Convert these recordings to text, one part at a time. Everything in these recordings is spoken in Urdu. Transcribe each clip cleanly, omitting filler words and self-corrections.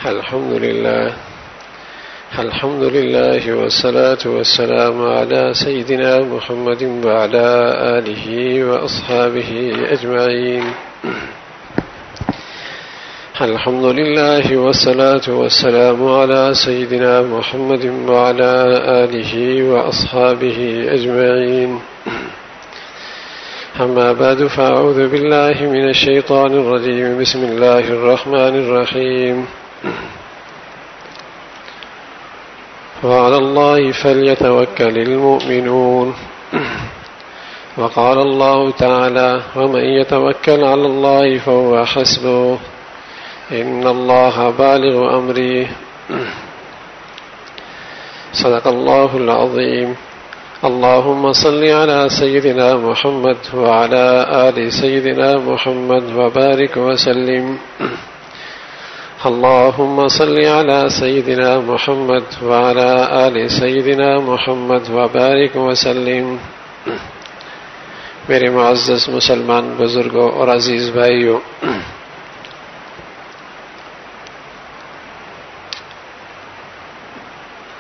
الحمد لله والصلاة والسلام على سيدنا محمد وعلى آله وأصحابه أجمعين. الحمد لله والصلاة والسلام على سيدنا محمد وعلى آله وأصحابه أجمعين. أما بعد فأعوذ بالله من الشيطان الرجيم. بسم الله الرحمن الرحيم. وعلى الله فليتوكل المؤمنون. وقال الله تعالى: ومن يتوكل على الله فهو حسبه إن الله بالغ أمره. صدق الله العظيم. اللهم صل على سيدنا محمد وعلى آل سيدنا محمد وبارك وسلم. اللهم صل على سيدنا محمد وعلى آل سيدنا محمد وبارك وسلم. میرے معزز مسلمان بزرگوں اور عزیز بھائیوں،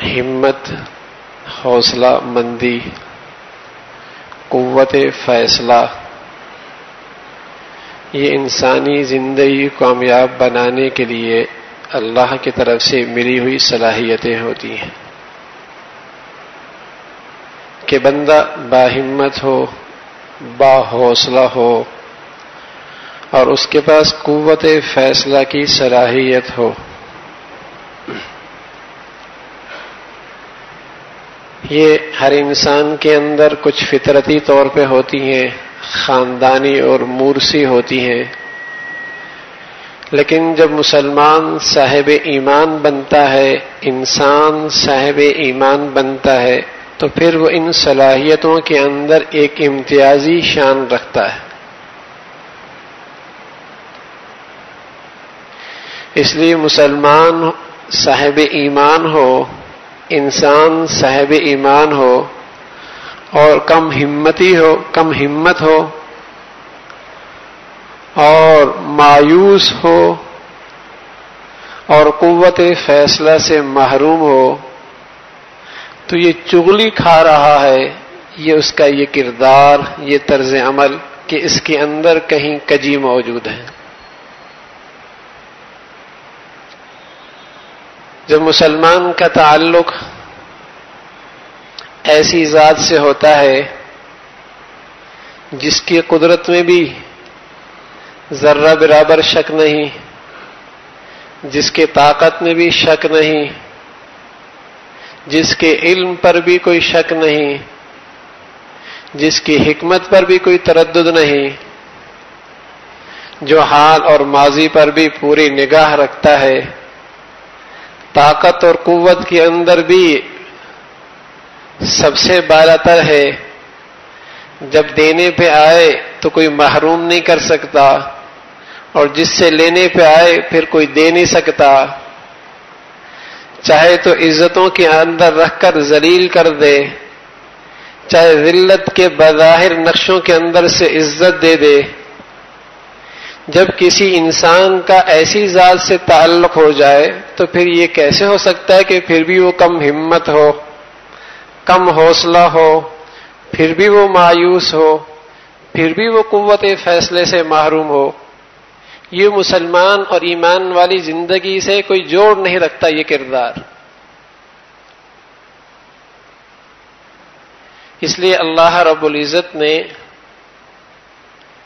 ہمت، حوصلہ مندی، قوت فیصلہ، یہ انسانی زندگی کامیاب بنانے کے لیے اللہ کی طرف سے ملی ہوئی صلاحیتیں ہوتی ہیں کہ بندہ باہمت ہو، با حوصلہ ہو اور اس کے پاس قوت فیصلہ کی صلاحیت ہو۔ یہ ہر انسان کے اندر کچھ فطرتی طور پہ ہوتی ہیں، خاندانی اور موروثی ہوتی ہیں، لیکن جب مسلمان صاحب ایمان بنتا ہے، انسان صاحب ایمان بنتا ہے، تو پھر وہ ان صلاحیتوں کے اندر ایک امتیازی شان رکھتا ہے۔ اس لیے مسلمان صاحب ایمان ہو، انسان صاحب ایمان ہو اور کم ہمت ہو اور مایوس ہو اور قوت فیصلہ سے محروم ہو، تو یہ چغلی کھا رہا ہے، یہ اس کا یہ کردار، یہ طرز عمل کہ اس کے اندر کہیں کجی موجود ہے۔ جب مسلمان کا تعلق ایسی ذات سے ہوتا ہے جس کی قدرت میں بھی ذرہ برابر شک نہیں، جس کے طاقت میں بھی شک نہیں، جس کے علم پر بھی کوئی شک نہیں، جس کی حکمت پر بھی کوئی تردد نہیں، جو حال اور ماضی پر بھی پوری نگاہ رکھتا ہے، طاقت اور قوت کے اندر بھی سب سے بالا تر ہے، جب دینے پہ آئے تو کوئی محروم نہیں کر سکتا اور جس سے لینے پہ آئے پھر کوئی دے نہیں سکتا، چاہے تو عزتوں کے اندر رکھ کر ذلیل کر دے، چاہے ذلت کے بظاہر نقشوں کے اندر سے عزت دے دے۔ جب کسی انسان کا ایسی ذات سے تعلق ہو جائے تو پھر یہ کیسے ہو سکتا ہے کہ پھر بھی وہ کم ہمت ہو، کم حوصلہ ہو، پھر بھی وہ مایوس ہو، پھر بھی وہ قوت فیصلے سے محروم ہو؟ یہ مسلمان اور ایمان والی زندگی سے کوئی جوڑ نہیں رکھتا یہ کردار۔ اس لیے اللہ رب العزت نے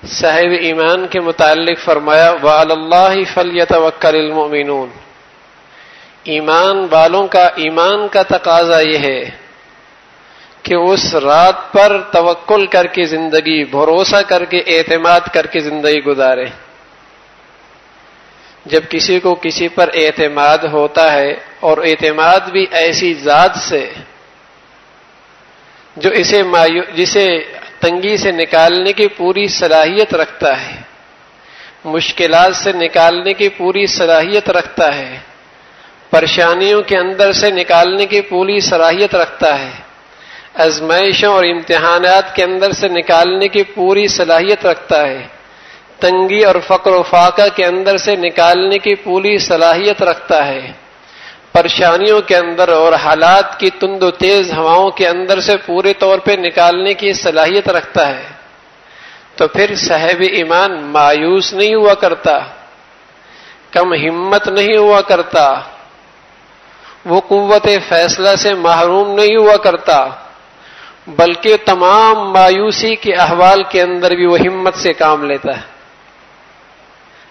صاحب ایمان کے متعلق فرمایا: وَعَلَى اللَّهِ فَلْيَتَوَكَّلِ الْمُؤْمِنُونَ۔ ایمان والوں کا ایمان کا تقاضا یہ ہے کہ اس رات پر توکل کر کے زندگی، بھروسہ کر کے، اعتماد کر کے زندگی گزارے۔ جب کسی کو کسی پر اعتماد ہوتا ہے اور اعتماد بھی ایسی ذات سے جو جسے تنگی سے نکالنے کی پوری صلاحیت رکھتا ہے، مشکلات سے نکالنے کی پوری صلاحیت رکھتا ہے، پریشانیوں کے اندر سے نکالنے کی پوری صلاحیت رکھتا ہے، آزمائشوں اور امتحانات کے اندر سے نکالنے کی پوری صلاحیت رکھتا ہے، تنگی اور فقر و فاقہ کے اندر سے نکالنے کی پوری صلاحیت رکھتا ہے، پریشانیوں کے اندر اور حالات کی تند و تیز ہواؤں کے اندر سے پورے طور پہ نکالنے کی صلاحیت رکھتا ہے، تو پھر صاحب ایمان مایوس نہیں ہوا کرتا، کم ہمت نہیں ہوا کرتا، وہ قوت فیصلہ سے محروم نہیں ہوا کرتا، بلکہ تمام مایوسی کے احوال کے اندر بھی وہ ہمت سے کام لیتا ہے۔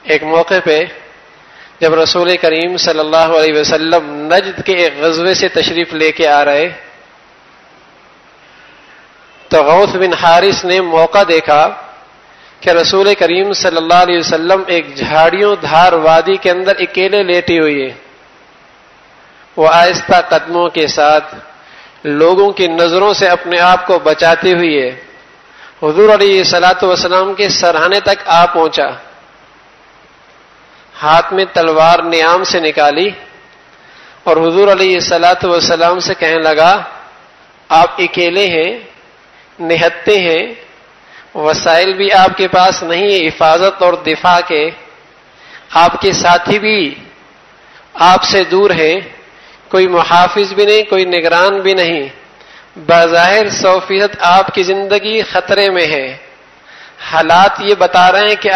ایک موقع پہ جب رسول کریم صلی اللہ علیہ وسلم نجد کے ایک غزوے سے تشریف لے کے آ رہے تو غوث بن حارث نے موقع دیکھا کہ رسول کریم صلی اللہ علیہ وسلم ایک جھاڑیوں دھار وادی کے اندر اکیلے لیٹے ہوئے، وہ آہستہ قدموں کے ساتھ لوگوں کی نظروں سے اپنے آپ کو بچاتے ہوئے حضور علیہ الصلوۃ والسلام کے سرہانے تک آ پہنچا، ہاتھ میں تلوار نیام سے نکالی اور حضور علیہ الصلوۃ والسلام سے کہنے لگا، آپ اکیلے ہیں، نہتے ہیں، وسائل بھی آپ کے پاس نہیں ہے حفاظت اور دفاع کے، آپ کے ساتھی بھی آپ سے دور ہیں، کوئی محافظ بھی نہیں، کوئی نگران بھی نہیں، بظاہر 100% آپ کی زندگی خطرے میں ہے، حالات یہ بتا رہے ہیں کہ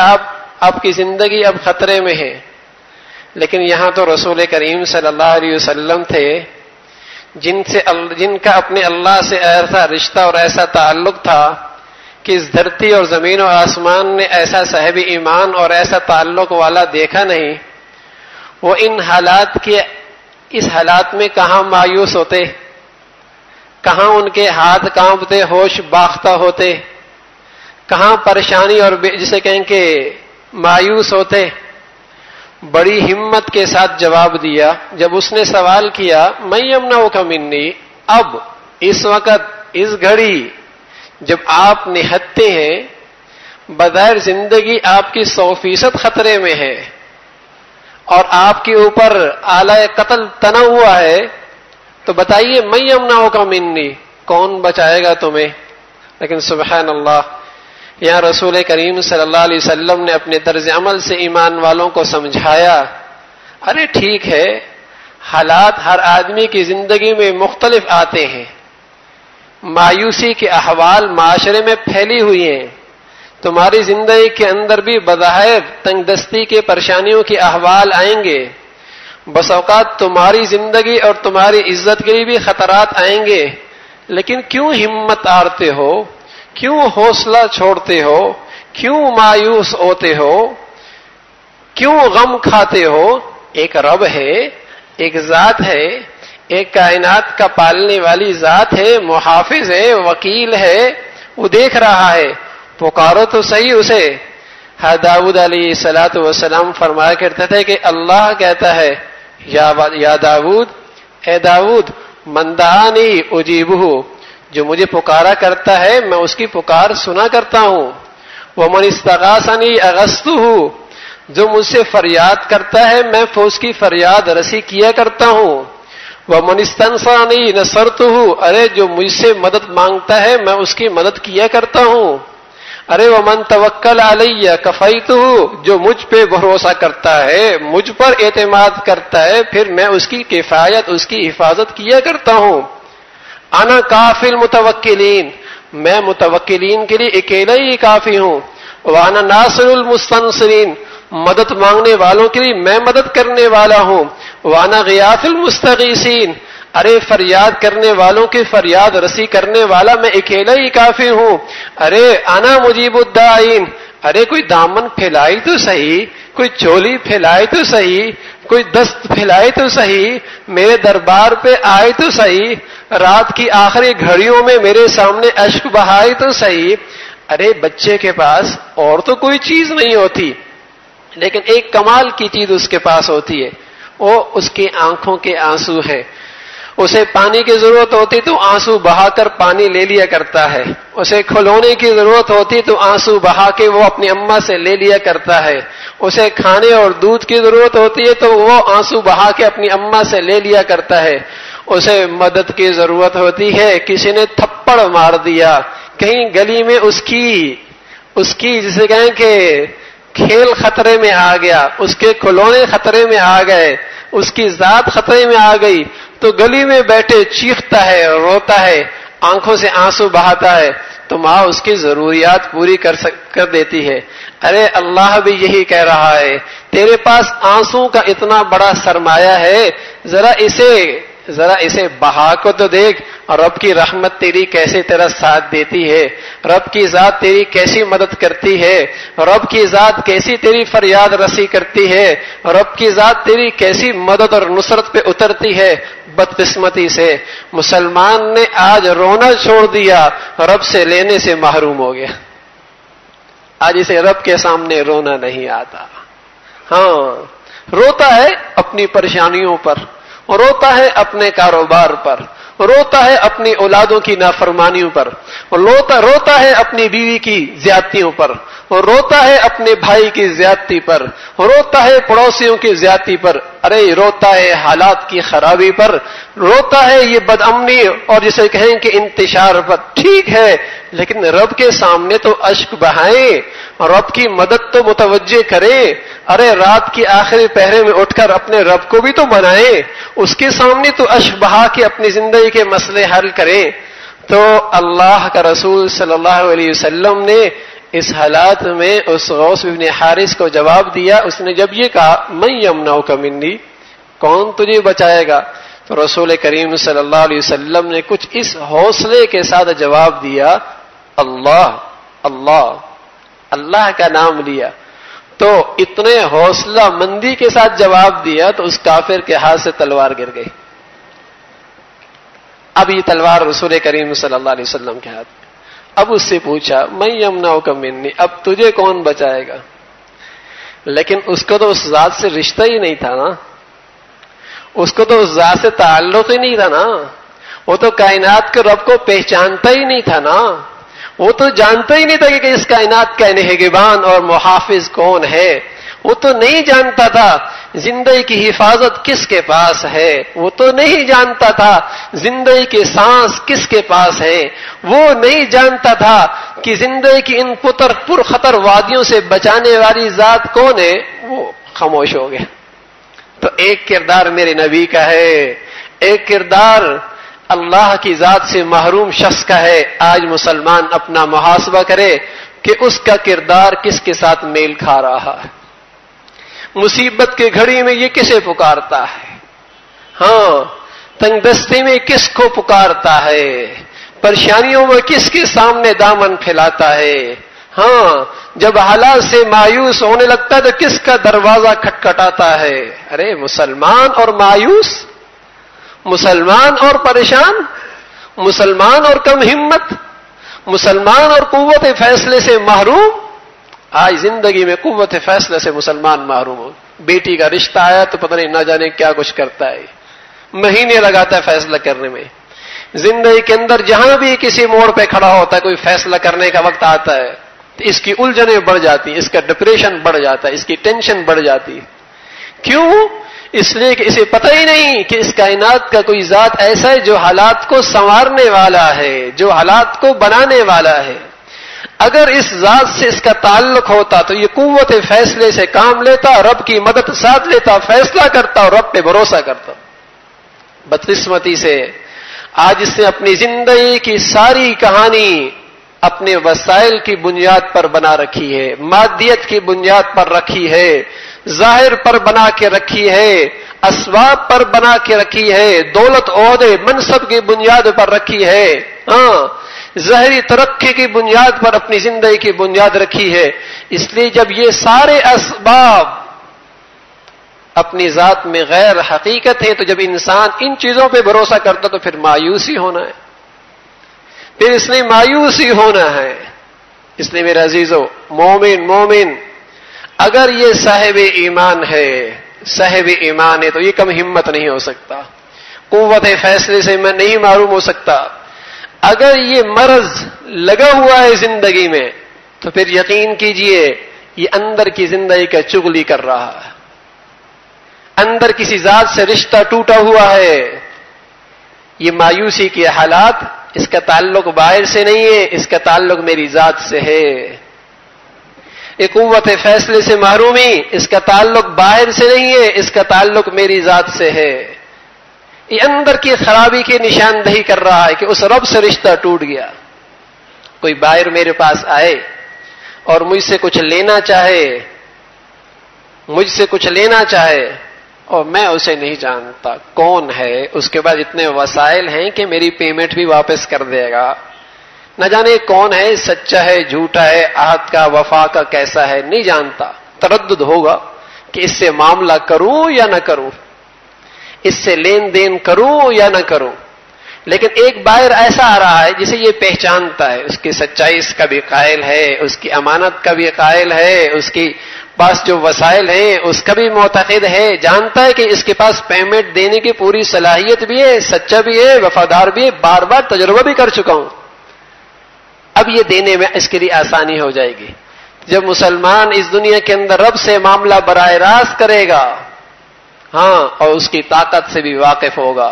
آپ کی زندگی اب خطرے میں ہے، لیکن یہاں تو رسول کریم صلی اللہ علیہ وسلم تھے جن کا اپنے اللہ سے ایسا رشتہ اور ایسا تعلق تھا کہ اس دھرتی اور زمین و آسمان نے ایسا صاحب ایمان اور ایسا تعلق والا دیکھا نہیں، وہ اس حالات میں کہاں مایوس ہوتے، کہاں ان کے ہاتھ کانپتے، ہوش باختہ ہوتے، کہاں پریشانی اور جسے کہیں کہ مایوس ہوتے۔ بڑی ہمت کے ساتھ جواب دیا جب اس نے سوال کیا، میں یمنعک منی، اب اس وقت اس گھڑی جب آپ نہتے ہیں، بظاہر زندگی آپ کی 100% خطرے میں ہے اور آپ کے اوپر آلہ قتل تنا ہوا ہے، تو بتائیے میں یمنعک منی، کون بچائے گا تمہیں؟ لیکن سبحان اللہ، یہاں رسول کریم صلی اللہ علیہ وسلم نے اپنے طرز عمل سے ایمان والوں کو سمجھایا، ارے ٹھیک ہے، حالات ہر آدمی کی زندگی میں مختلف آتے ہیں، مایوسی کے احوال معاشرے میں پھیلی ہوئی ہیں، تمہاری زندگی کے اندر بھی بظاہر تنگ دستی کے پریشانیوں کے احوال آئیں گے، بس اوقات تمہاری زندگی اور تمہاری عزت کے لیے بھی خطرات آئیں گے، لیکن کیوں ہمت ہارتے ہو، کیوں حوصلہ چھوڑتے ہو، کیوں مایوس ہوتے ہو، کیوں غم کھاتے ہو؟ ایک رب ہے، ایک ذات ہے، ایک کائنات کا پالنے والی ذات ہے، محافظ ہے، وکیل ہے، وہ دیکھ رہا ہے، پکارو تو صحیح اسے۔ داؤد علیہ الصلوۃ والسلام فرمایا کرتے تھے کہ اللہ کہتا ہے، یا داؤد، اے داؤد، من دعانی اجیبہ، جو مجھے پکارا کرتا ہے میں اس کی پکار سنا کرتا ہوں، ومن استغاثنی اغثتہ، جو مجھ سے فریاد کرتا ہے میں اس کی فریاد رسی کیا کرتا ہوں، ومن استنصرنی نصرتہ، ارے جو مجھ سے مدد مانگتا ہے میں اس کی مدد کیا کرتا ہوں، ارے ومن توکل علی کفیتہ، جو مجھ پہ بھروسہ کرتا ہے، مجھ پر اعتماد کرتا ہے، پھر میں اس کی کفایت، اس کی حفاظت کیا کرتا ہوں۔ انا کافی المتوکلین، میں متوکلین کے لیے اکیلا ہی کافی ہوں، وانا ناصر المستنصرین، مدد مانگنے والوں کے لیے میں مدد کرنے والا ہوں، وانا غیاث المستغیثین، ارے فریاد کرنے والوں کی فریاد رسی کرنے والا میں اکیلا ہی کافی ہوں، ارے انا مجیب الداعین، ارے کوئی دامن پھیلائے تو صحیح، کوئی چولی پھیلائے تو صحیح، کوئی دست پھیلائے تو صحیح، میرے دربار پہ آئے تو صحیح، رات کی آخری گھڑیوں میں میرے سامنے اشک بہائے تو صحیح۔ ارے بچے کے پاس اور تو کوئی چیز نہیں ہوتی، لیکن ایک کمال کی چیز اس کے پاس ہوتی ہے، وہ اس کی آنکھوں کے آنسو ہیں۔ اسے پانی کی ضرورت ہوتی تو آنسو بہا کر پانی لے لیا کرتا ہے، اسے کھلونے کی ضرورت ہوتی تو آنسو بہا کے وہ اپنی اماں سے لے لیا کرتا ہے، اسے کھانے اور دودھ کی ضرورت ہوتی ہے تو وہ آنسو بہا کے اپنی اماں سے لے لیا کرتا ہے، اسے مدد کی ضرورت ہوتی ہے، کسی نے تھپڑ مار دیا، کہیں گلی میں اس کی جسے کہیں کہ کھیل خطرے میں آ گیا، اس کے کھلونے خطرے میں آ گئے، اس کی ذات خطرے میں آ گئی، تو گلی میں بیٹھے چیختا ہے، روتا ہے، آنکھوں سے آنسو بہاتا ہے، تو ماں اس کی ضروریات پوری کر دیتی ہے۔ ارے اللہ بھی یہی کہہ رہا ہے، تیرے پاس آنسو کا اتنا بڑا سرمایہ ہے، ذرا اسے بہا کو تو دیکھ، اور رب کی رحمت تیری کیسے تیرا ساتھ دیتی ہے، رب کی ذات تیری کیسی مدد کرتی ہے، رب کی ذات کیسی تیری فریاد رسی کرتی ہے، رب کی ذات تیری کیسی مدد اور نصرت پہ اترتی ہے۔ بدقسمتی سے مسلمان نے آج رونا چھوڑ دیا، رب سے لینے سے محروم ہو گیا۔ آج اسے رب کے سامنے رونا نہیں آتا۔ ہاں، روتا ہے اپنی پریشانیوں پر، روتا ہے اپنے کاروبار پر، روتا ہے اپنی اولادوں کی نافرمانیوں پر، روتا ہے اپنی بیوی کی زیادتیوں پر، روتا ہے اپنے بھائی کی زیادتی پر، روتا ہے پڑوسیوں کی زیادتی پر، ارے روتا ہے حالات کی خرابی پر، روتا ہے یہ بدامنی اور جسے کہیں کہ انتشار پر۔ ٹھیک ہے، لیکن رب کے سامنے تو اشک بہائیں، رب کی مدد تو متوجہ کریں۔ ارے رات کی آخری پہرے میں اٹھ کر اپنے رب کو بھی تو بنائیں، اس کے سامنے تو اشک بہا کے اپنی زندگی کے مسئلے حل کریں۔ تو اللہ کا رسول صلی اللہ علیہ وسلم نے اس حالات میں اس غوث بن حارث کو جواب دیا۔ اس نے جب یہ کہا من یمنعک منی، کون تجھے بچائے گا، تو رسول کریم صلی اللہ علیہ وسلم نے کچھ اس حوصلے کے ساتھ جواب دیا، اللہ اللہ، اللہ کا نام لیا۔ تو اتنے حوصلہ مندی کے ساتھ جواب دیا تو اس کافر کے ہاتھ سے تلوار گر گئی۔ اب یہ تلوار رسول کریم صلی اللہ علیہ وسلم کے ہاتھ میں۔ اب اس سے پوچھا من یمنعک منی، اب تجھے کون بچائے گا؟ لیکن اس کو تو اس ذات سے رشتہ ہی نہیں تھا نا، اس کو تو اس ذات سے تعلق ہی نہیں تھا نا، وہ تو کائنات کے رب کو پہچانتا ہی نہیں تھا نا، وہ تو جانتا ہی نہیں تھا کہ اس کائنات کا نگہبان اور محافظ کون ہے، وہ تو نہیں جانتا تھا زندگی کی حفاظت کس کے پاس ہے، وہ تو نہیں جانتا تھا زندگی کی سانس کس کے پاس ہے، وہ نہیں جانتا تھا کہ زندگی کی ان پر خطر وادیوں سے بچانے والی ذات کون ہے، وہ خاموش ہو گیا۔ تو ایک کردار میرے نبی کا ہے، ایک کردار اللہ کی ذات سے محروم شخص کا ہے۔ آج مسلمان اپنا محاسبہ کرے کہ اس کا کردار کس کے ساتھ میل کھا رہا ہے، مصیبت کے گھڑی میں یہ کسے پکارتا ہے، ہاں تنگ دستی میں کس کو پکارتا ہے، پریشانیوں میں کس کے سامنے دامن پھیلاتا ہے، ہاں جب حالات سے مایوس ہونے لگتا ہے تو کس کا دروازہ کھٹکھٹاتا ہے۔ ارے مسلمان اور مایوس، مسلمان اور پریشان، مسلمان اور کم ہمت، مسلمان اور قوت فیصلے سے محروم۔ آج زندگی میں قوت فیصلے سے مسلمان محروم ہو۔ بیٹی کا رشتہ آیا تو پتہ نہیں نہ جانے کیا کچھ کرتا ہے، مہینے لگاتا ہے فیصلہ کرنے میں۔ زندگی کے اندر جہاں بھی کسی موڑ پہ کھڑا ہوتا ہے، کوئی فیصلہ کرنے کا وقت آتا ہے تو اس کی الجھنیں بڑھ جاتی ہیں، اس کا ڈپریشن بڑھ جاتا ہے، اس کی ٹینشن بڑھ جاتی ہے۔ کیوں؟ اس لیے کہ اسے پتہ ہی نہیں کہ اس کائنات کا کوئی ذات ایسا ہے جو حالات کو سنوارنے والا ہے، جو حالات کو بنانے والا ہے۔ اگر اس ذات سے اس کا تعلق ہوتا تو یہ قوت فیصلے سے کام لیتا، رب کی مدد ساتھ لیتا، فیصلہ کرتا اور رب پہ بھروسہ کرتا۔ بدقسمتی سے آج اس نے اپنی زندگی کی ساری کہانی اپنے وسائل کی بنیاد پر بنا رکھی ہے، مادیت کی بنیاد پر رکھی ہے، ظاہر پر بنا کے رکھی ہے، اسباب پر بنا کے رکھی ہے، دولت عہدے منصب کی بنیاد پر رکھی ہے، ہاں ظاہری ترقی کی بنیاد پر اپنی زندگی کی بنیاد رکھی ہے۔ اس لیے جب یہ سارے اسباب اپنی ذات میں غیر حقیقت ہے تو جب انسان ان چیزوں پہ بھروسہ کرتا تو پھر مایوسی ہونا ہے، پھر اس نے مایوسی ہونا ہے۔ اس لیے میرے عزیزو، مومن اگر یہ صاحب ایمان ہے، صاحب ایمان ہے تو یہ کم ہمت نہیں ہو سکتا، قوت فیصلے سے میں نہیں محروم ہو سکتا۔ اگر یہ مرض لگا ہوا ہے زندگی میں تو پھر یقین کیجئے یہ اندر کی زندگی کا چغلی کر رہا ہے، اندر کسی ذات سے رشتہ ٹوٹا ہوا ہے۔ یہ مایوسی کے حالات، اس کا تعلق باہر سے نہیں ہے، اس کا تعلق میری ذات سے ہے۔ یہ قوت فیصلے سے محرومی، اس کا تعلق باہر سے نہیں ہے، اس کا تعلق میری ذات سے ہے. یہ اندر کی خرابی کی نشاندہی کر رہا ہے کہ اس رب سے رشتہ ٹوٹ گیا. کوئی باہر میرے پاس آئے اور مجھ سے کچھ لینا چاہے اور میں اسے نہیں جانتا کون ہے، اس کے بعد اتنے وسائل ہیں کہ میری پیمنٹ بھی واپس کر دے گا، نہ جانے کون ہے، سچا ہے جھوٹا ہے، عہد کا وفا کا کیسا ہے، نہیں جانتا. تردد ہوگا کہ اس سے معاملہ کروں یا نہ کروں، اس سے لین دین کروں یا نہ کروں. لیکن ایک بائر ایسا آ رہا ہے جسے یہ پہچانتا ہے، اس کی سچائی اس کا بھی قائل ہے، اس کی امانت کا بھی قائل ہے، اس کی پاس جو وسائل ہیں اس کا بھی معتقد ہے، جانتا ہے کہ اس کے پاس پیمنٹ دینے کی پوری صلاحیت بھی ہے، سچا بھی ہے، وفادار بھی ہے، بار بار تجربہ بھی کر چکا ہوں. اب یہ دینے میں اس کے لیے آسانی ہو جائے گی. جب مسلمان اس دنیا کے اندر رب سے معاملہ براہ راست کرے گا، ہاں، اور اس کی طاقت سے بھی واقف ہوگا،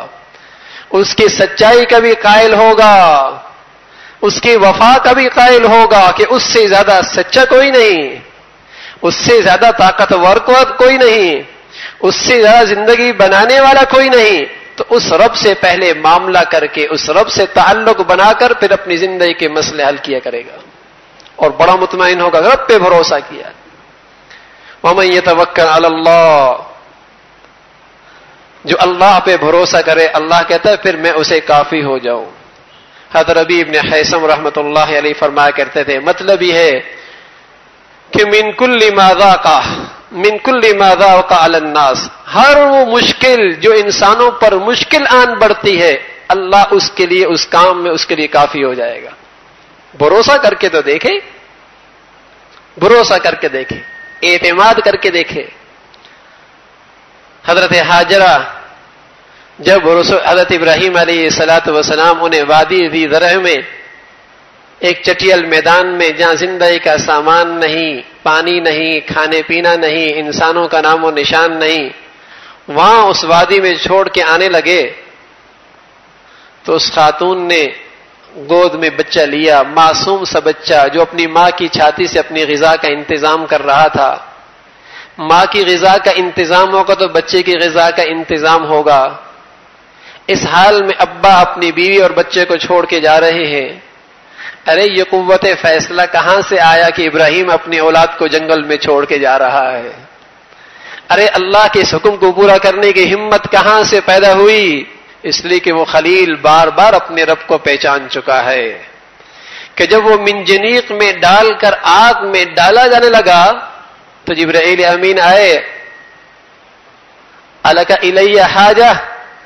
اس کی سچائی کا بھی قائل ہوگا، اس کی وفا کا بھی قائل ہوگا کہ اس سے زیادہ سچا کوئی نہیں، اس سے زیادہ طاقتور کوئی نہیں، اس سے زیادہ زندگی بنانے والا کوئی نہیں، تو اس رب سے پہلے معاملہ کر کے، اس رب سے تعلق بنا کر پھر اپنی زندگی کے مسئلے حل کیا کرے گا اور بڑا مطمئن ہوگا. رب پہ بھروسہ کیا. وَمَن يَتَوَكَّلْ عَلَى اللَّهِ، جو اللہ پہ بھروسہ کرے، اللہ کہتا ہے پھر میں اسے کافی ہو جاؤں. حضرت ربیع بن حیثم رحمۃ اللہ علیہ فرمایا کرتے تھے، مطلب یہ ہے کہ من کل ما ذاق علی الناس، ہر وہ مشکل جو انسانوں پر مشکل آن بڑھتی ہے، اللہ اس کے لیے اس کام میں اس کے لیے کافی ہو جائے گا. بھروسہ کر کے تو دیکھے، بھروسہ کر کے دیکھے، اعتماد کر کے دیکھے. حضرت ہاجرہ جب حضرت ابراہیم علیہ الصلوۃ والسلام انہیں وادی ذی ذرع میں ایک چٹیل میدان میں جہاں زندگی کا سامان نہیں، پانی نہیں، کھانے پینا نہیں، انسانوں کا نام و نشان نہیں، وہاں اس وادی میں چھوڑ کے آنے لگے تو اس خاتون نے گود میں بچہ لیا، معصوم سا بچہ جو اپنی ماں کی چھاتی سے اپنی غذا کا انتظام کر رہا تھا. ماں کی غذا کا انتظام ہوگا تو بچے کی غذا کا انتظام ہوگا. اس حال میں ابا اپنی بیوی اور بچے کو چھوڑ کے جا رہے ہیں. ارے یہ قوت فیصلہ کہاں سے آیا کہ ابراہیم اپنی اولاد کو جنگل میں چھوڑ کے جا رہا ہے؟ ارے اللہ کے اس حکم کو پورا کرنے کی ہمت کہاں سے پیدا ہوئی؟ اس لیے کہ وہ خلیل بار بار اپنے رب کو پہچان چکا ہے کہ جب وہ منجنیق میں ڈال کر آگ میں ڈالا جانے لگا تو جبرائیل امین آئے، الک الی حاجہ،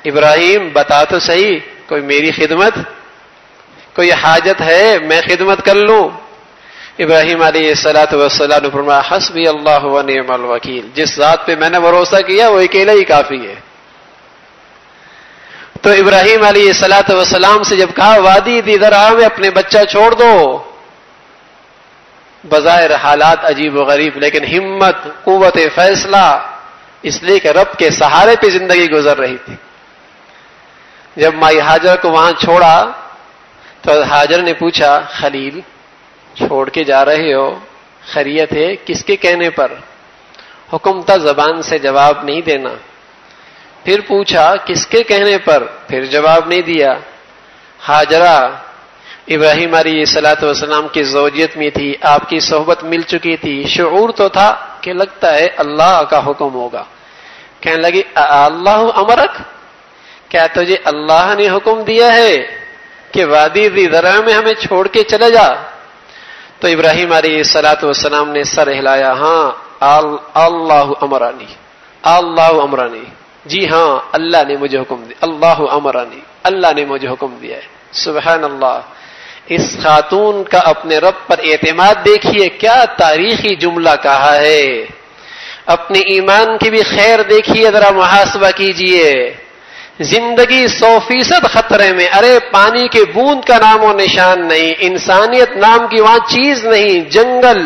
ابراہیم بتا تو صحیح، کوئی میری خدمت، کوئی حاجت ہے میں خدمت کر لوں؟ ابراہیم علیہ الصلوۃ والسلام نے فرمایا حسبی اللہ ونعم الوکیل، جس ذات پہ میں نے بھروسہ کیا وہ اکیلا ہی کافی ہے. تو ابراہیم علیہ الصلوۃ والسلام سے جب کہا وادی ذی ذرع میں اپنے بچہ چھوڑ دو، بظاہر حالات عجیب و غریب لیکن ہمت، قوت فیصلہ، اس لیے کہ رب کے سہارے پہ زندگی گزر رہی تھی. جب مائی ہاجر کو وہاں چھوڑا تو ہاجر نے پوچھا خلیل چھوڑ کے جا رہے ہو، خیریت ہے؟ کس کے کہنے پر؟ حکم تھا زبان سے جواب نہیں دینا. پھر پوچھا کس کے کہنے پر؟ پھر جواب نہیں دیا. ہاجرہ ابراہیم علیہ الصلوۃ والسلام کی زوجیت میں تھی، آپ کی صحبت مل چکی تھی، شعور تو تھا کہ لگتا ہے اللہ کا حکم ہوگا. کہنے لگی اللہ امرک، کیا تجھے اللہ نے حکم دیا ہے کہ وادی ذی ذرع میں ہمیں چھوڑ کے چلے جا؟ تو ابراہیم علیہ الصلوۃ والسلام نے سر ہلایا، ہاں اللہ امرانی، اللہ امرانی، جی ہاں اللہ نے مجھے حکم دیا، اللہ امرانی، اللہ نے مجھے حکم دیا ہے. سبحان اللہ. اس خاتون کا اپنے رب پر اعتماد دیکھیے، کیا تاریخی جملہ کہا ہے. اپنے ایمان کی بھی خیر دیکھیے، ذرا محاسبہ کیجئے. زندگی 100% خطرے میں، ارے پانی کے بوند کا نام و نشان نہیں، انسانیت نام کی وہاں چیز نہیں، جنگل،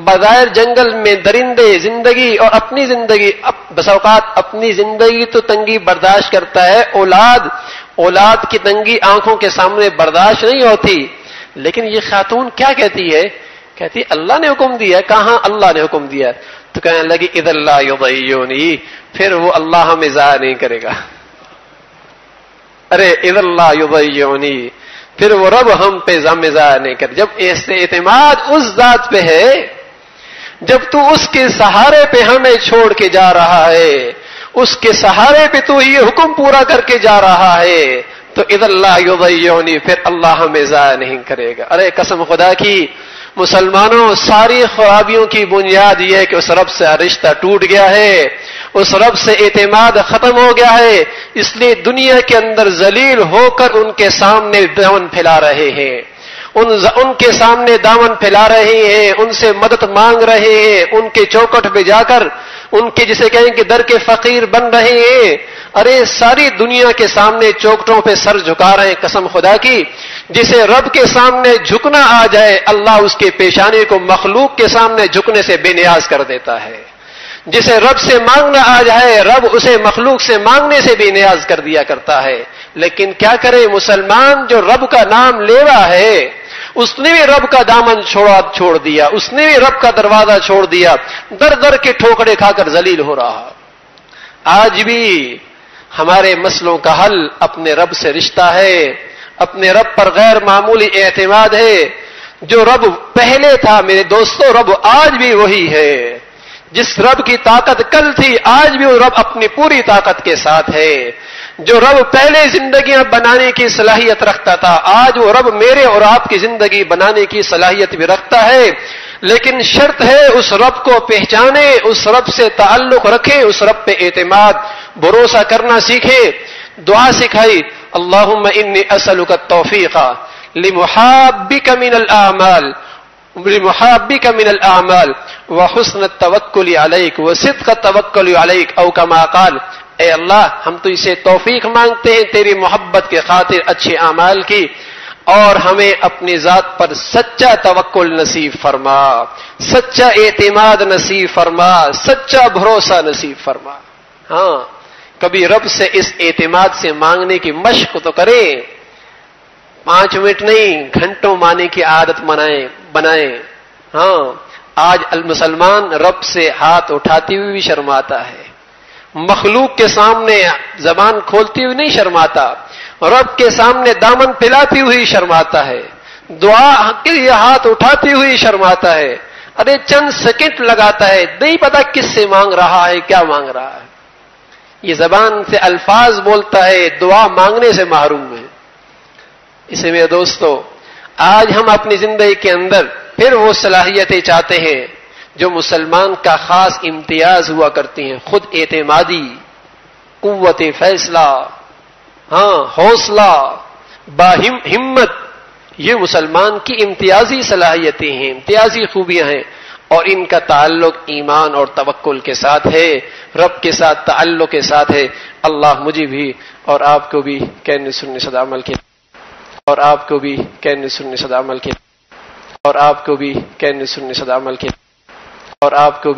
بظاہر جنگل میں درندے، زندگی اور اپنی زندگی، بس اوقات اپنی زندگی تو تنگی برداشت کرتا ہے، اولاد کی تنگی آنکھوں کے سامنے برداشت نہیں ہوتی. لیکن یہ خاتون کیا کہتی ہے کہتی اللہ نے حکم دیا. کہاں اللہ نے حکم دیا؟ تو کہنے لگی اذا لا یضیعنی، پھر وہ اللہ ہمیں ضائع نہیں کرے گا. ارے اذا لا یضیعنی، پھر وہ رب ہم پہ ضائع نہیں کرے. جب ایسے اعتماد اس ذات پہ ہے، جب تو اس کے سہارے پہ ہمیں چھوڑ کے جا رہا ہے، اس کے سہارے پہ تو یہ حکم پورا کر کے جا رہا ہے، تو اذا لا یضیعنی، پھر اللہ ہمیں ضائع نہیں کرے گا. ارے قسم خدا کی مسلمانوں، ساری خرابیوں کی بنیاد یہ ہے کہ اس رب سے رشتہ ٹوٹ گیا ہے، اس رب سے اعتماد ختم ہو گیا ہے. اس لیے دنیا کے اندر ذلیل ہو کر ان کے سامنے دامن پھیلا رہے ہیں، ان کے سامنے دامن پھیلا رہے ہیں، ان سے مدد مانگ رہے ہیں، ان کے چوکٹ پہ جا کر ان کے جسے کہیں کہ در کے فقیر بن رہے ہیں. ارے ساری دنیا کے سامنے چوکٹوں پہ سر جھکا رہے ہیں. قسم خدا کی جسے رب کے سامنے جھکنا آ جائے، اللہ اس کے پیشانی کو مخلوق کے سامنے جھکنے سے بے نیاز کر دیتا ہے. جسے رب سے مانگنا آ جائے، رب اسے مخلوق سے مانگنے سے بے نیاز کر دیا کرتا ہے. لیکن کیا کرے مسلمان جو رب کا نام لیوا ہے، اس نے بھی رب کا دامن چھوڑ دیا، اس نے بھی رب کا دروازہ چھوڑ دیا، در در کے ٹھوکرے کھا کر ذلیل ہو رہا. آج بھی ہمارے مسئلوں کا حل اپنے رب سے رشتہ ہے، اپنے رب پر غیر معمولی اعتماد ہے. جو رب پہلے تھا میرے دوستو، رب آج بھی وہی ہے. جس رب کی طاقت کل تھی، آج بھی وہ رب اپنی پوری طاقت کے ساتھ ہے. جو رب پہلے زندگیاں بنانے کی صلاحیت رکھتا تھا، آج وہ رب میرے اور آپ کی زندگی بنانے کی صلاحیت بھی رکھتا ہے. لیکن شرط ہے اس رب کو پہچانے، اس رب سے تعلق رکھیں، اس رب پہ اعتماد بھروسہ کرنا سیکھیں. دعا سکھائی، اللہم انی اسألک التوفیق لمحابک من الاعمال وحسن التوکل علیک وصدق التوکل علیک، او کما قال. اے اللہ، ہم تو اسے توفیق مانگتے ہیں تیری محبت کے خاطر اچھے اعمال کی، اور ہمیں اپنی ذات پر سچا توکل نصیب فرما، سچا اعتماد نصیب فرما، سچا بھروسہ نصیب فرما. ہاں، کبھی رب سے اس اعتماد سے مانگنے کی مشق تو کریں. 5 منٹ نہیں، گھنٹوں ماننے کی عادت بنائیں. ہاں، آج المسلمان رب سے ہاتھ اٹھاتے ہوئے بھی شرماتا ہے، مخلوق کے سامنے زبان کھولتی ہوئی نہیں شرماتا، رب کے سامنے دامن پھیلاتی ہوئی شرماتا ہے، دعا کے لیے ہاتھ اٹھاتی ہوئی شرماتا ہے. ارے چند سیکنڈ لگاتا ہے، نہیں پتا کس سے مانگ رہا ہے، کیا مانگ رہا ہے. یہ زبان سے الفاظ بولتا ہے، دعا مانگنے سے محروم ہے. اسے میرے دوستو، آج ہم اپنی زندگی کے اندر پھر وہ صلاحیتیں چاہتے ہیں جو مسلمان کا خاص امتیاز ہوا کرتی ہیں. خود اعتمادی، قوت فیصلہ، ہاں حوصلہ، ہمت، یہ مسلمان کی امتیازی صلاحیتیں ہیں، امتیازی خوبیاں ہیں، اور ان کا تعلق ایمان اور توکل کے ساتھ ہے، رب کے ساتھ تعلق کے ساتھ ہے. اللہ مجھے بھی اور آپ کو بھی کہنے سننے صدا عمل کے، اور آپ کو بھی کہنے سننے صدا عمل کے، اور آپ کو بھی کہنے سننے صدا عمل کے، اور آپ کو بھی